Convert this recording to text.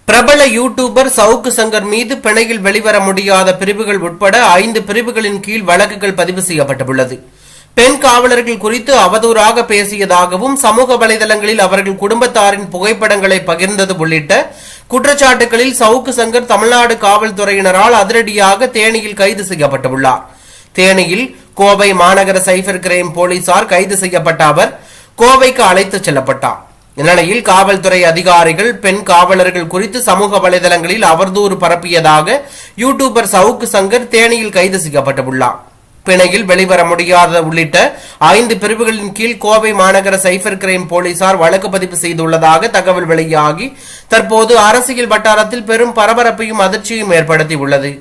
பிரபல யூடியூபர் சவுக்கு சங்கர் மீது பிணையில் வெளிவர முடியாத பிரிவுகள் உட்பட 5 பிரிவுகளின் கீழ் வழக்குகள் பதிவு செய்யப்பட்டுள்ளது. பெண் காவலர்கள் குறித்து அவதூறாக பேசியதாகவும் சமூக வலைதளங்களில் அவர்கள் குடும்பத்தாரின் புகைப்படங்களை பகிர்ந்தது உள்ளிட்ட குற்றச்சாட்டுகளில் சவுக்கு சங்கர் தமிழ்நாடு காவல்துறையினரால் அதிரடியாக தேனியில் கைது செய்யப்பட்டுள்ளார். தேனியில் கோவை மாநகர சைபர் கிரைம் போலீசார் கைது செய்யப்பட்ட அவர் கோவைக்கு அழைத்துச் செல்லப்பட்டார். இந்நிலையில் காவல்துறை அதிகாரிகள் பெண் காவலர்கள் குறித்து சமூக வலைதளங்களில் அவதூறு பரப்பியதாக யூடியூபர் சவுக்கு சங்கர் தேனியில் கைது செய்யப்பட்டுள்ளார். பிணையில் வெளிவர முடியாத உள்ளிட்ட 5 பிரிவுகளின் கீழ் கோவை மாநகர சைபர் கிரைம் போலீசார் வழக்கு பதிவு செய்துள்ளதாக தகவல் வெளியாகி தற்போது அரசியல் வட்டாரத்தில் பெரும் பரபரப்பையும் அதிர்ச்சியும் ஏற்படுத்தியுள்ளது.